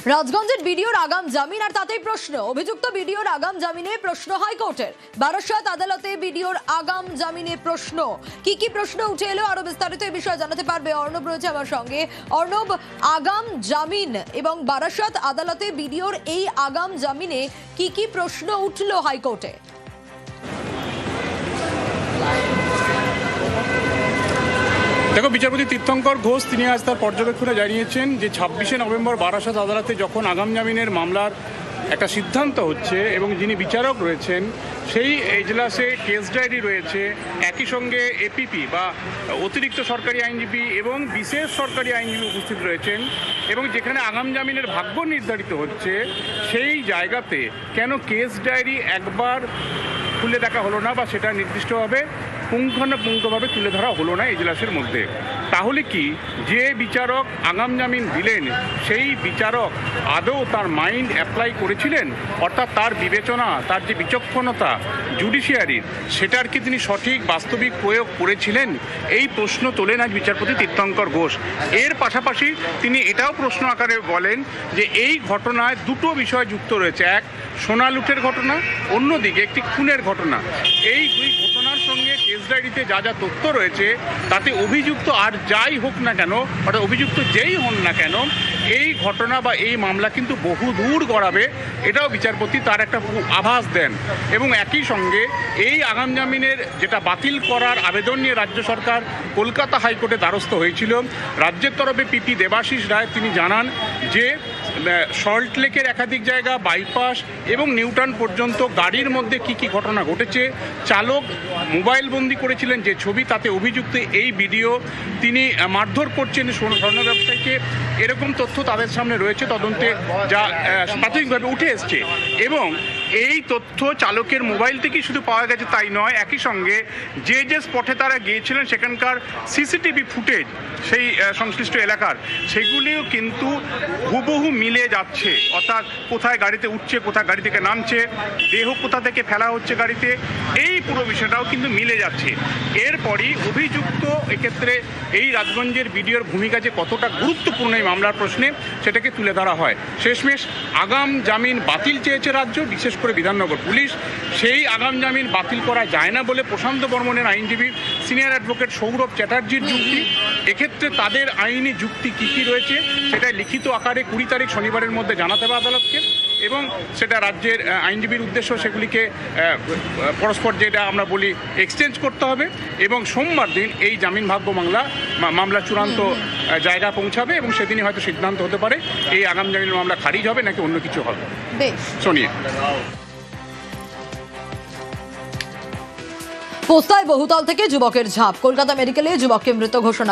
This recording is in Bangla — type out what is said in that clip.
রাজগঞ্জের বিডিওর আগাম জামিন আর তাতেই প্রশ্ন। অভিযুক্ত বিডিওর আগাম জামিনে প্রশ্ন হাইকোর্টের। বারাসত আদালতে বিডিওর আগাম জামিনে প্রশ্ন। কি প্রশ্ন উঠে এলো আরো বিস্তারিত এই বিষয়ে জানাতে পারবে অর্ণব, রয়েছে আমার সঙ্গে। অর্ণব, আগাম জামিন এবং বারাসত আদালতে বিডিওর এই আগাম জামিনে কি প্রশ্ন উঠলো হাইকোর্টে? দেখো, বিচারপতি তীর্থঙ্কর ঘোষ তিনি আজ তার পর্যবেক্ষণে জানিয়েছেন যে 26শে নভেম্বর বারাসত আদালতে যখন আগাম জামিনের মামলার একটা সিদ্ধান্ত হচ্ছে এবং যিনি বিচারক রয়েছেন সেই এজলাসে কেস ডায়েরি রয়েছে, একই সঙ্গে এপিপি বা অতিরিক্ত সরকারি আইনজীবী এবং বিশেষ সরকারি আইনজীবী উপস্থিত রয়েছেন এবং যেখানে আগাম জামিনের ভাগ্য নির্ধারিত হচ্ছে সেই জায়গাতে কেন কেস ডায়েরি একবার খুলে দেখা হলো না বা সেটা নির্দিষ্টভাবে পুঙ্খানুপুঙ্খভাবে তুলে ধরা হলো না এজলাসের মধ্যে? তাহলে কি যে বিচারক আগাম জামিন দিলেন সেই বিচারক আদৌ তার মাইন্ড অ্যাপ্লাই করেছিলেন, অর্থাৎ তার বিবেচনা, তার যে বিচক্ষণতা জুডিশিয়ারির, সেটার কি তিনি সঠিক বাস্তবিক প্রয়োগ করেছিলেন? এই প্রশ্ন তোলেন আজ বিচারপতি তীর্থঙ্কর ঘোষ। এর পাশাপাশি তিনি এটাও প্রশ্ন আকারে বলেন যে এই ঘটনায় দুটো বিষয় যুক্ত রয়েছে, এক সোনা লুটের ঘটনা, অন্যদিকে একটি খুনের ঘটনা। এই দুই ঘটনার সঙ্গে কেস ডায়েরিতে যা যা তথ্য রয়েছে তাতে অভিযুক্ত আর যাই হোক না কেন, অর্থাৎ অভিযুক্ত যেই হন না কেন, এই ঘটনা বা এই মামলা কিন্তু বহু দূর গড়াবে, এটাও বিচারপতি তার একটা আভাস দেন। এবং একই সঙ্গে এই আগাম জামিনের যেটা বাতিল করার আবেদন নিয়ে রাজ্য সরকার কলকাতা হাইকোর্টে দ্বারস্থ হয়েছিল, রাজ্যের তরফে পিপি দেবাশিস রায় তিনি জানান যে সল্টলেকের একাধিক জায়গা, বাইপাস এবং নিউটাউন পর্যন্ত গাড়ির মধ্যে কি ঘটনা ঘটেছে, চালক মোবাইল বন্দি করেছিলেন যে ছবি, তাতে অভিযুক্ত এই ভিডিও তিনি মারধর করছেন স্বর্ণ ব্যবসায়ীকে, এরকম তথ্য তাদের সামনে রয়েছে তদন্তে, যা প্রাথমিকভাবে উঠে এসছে। এবং এই তথ্য চালকের মোবাইল থেকেই শুধু পাওয়া গেছে তাই নয়, একই সঙ্গে যে স্পটে তারা গিয়েছিলেন সেখানকার সিসিটিভি ফুটেজ সেই সংশ্লিষ্ট এলাকার, সেগুলিও কিন্তু হুবহু মিলে যাচ্ছে। অর্থাৎ কোথায় গাড়িতে উঠছে, কোথায় গাড়ি থেকে নামছে, দেহ কোথা থেকে ফেলা হচ্ছে গাড়িতে, এই পুরো বিষয়টাও কিন্তু মিলে যাচ্ছে। এরপরই অভিযুক্ত এক্ষেত্রে এই রাজগঞ্জের বিডিওর ভূমিকা যে কতটা গুরুত্বপূর্ণ এই মামলার প্রশ্নে, সেটাকে তুলে ধরা হয়। শেষমেশ আগাম জামিন বাতিল চেয়েছে রাজ্য, বিশেষ করে বিধাননগর পুলিশ। সেই আগাম জামিন বাতিল করা যায় না বলে প্রশান্ত বর্মনের আইনজীবী সিনিয়র অ্যাডভোকেট সৌরভ চ্যাটার্জির যুক্তি। এক্ষেত্রে তাদের আইনি যুক্তি কী রয়েছে সেটা লিখিত আকারে 20 তারিখ শনিবারের মধ্যে জানাতে হবে আদালতকে, এবং সেটা রাজ্যের আইনজীবীর উদ্দেশ্য সেগুলিকে পরস্পর যেটা আমরা বলি এক্সচেঞ্জ করতে হবে, এবং সোমবার দিন এই জামিন ভাগ্য মামলা চূড়ান্ত জায়গা পৌঁছাবে এবং সেদিনই হয়তো সিদ্ধান্ত হতে পারে এই আগাম জামিনের মামলা খারিজ হবে নাকি অন্য কিছু হবে। সোনিয়া। পোস্তায় বহুতল থেকে যুবকের ঝাঁপ, কলকাতা মেডিকেলে যুবককে মৃত ঘোষণা।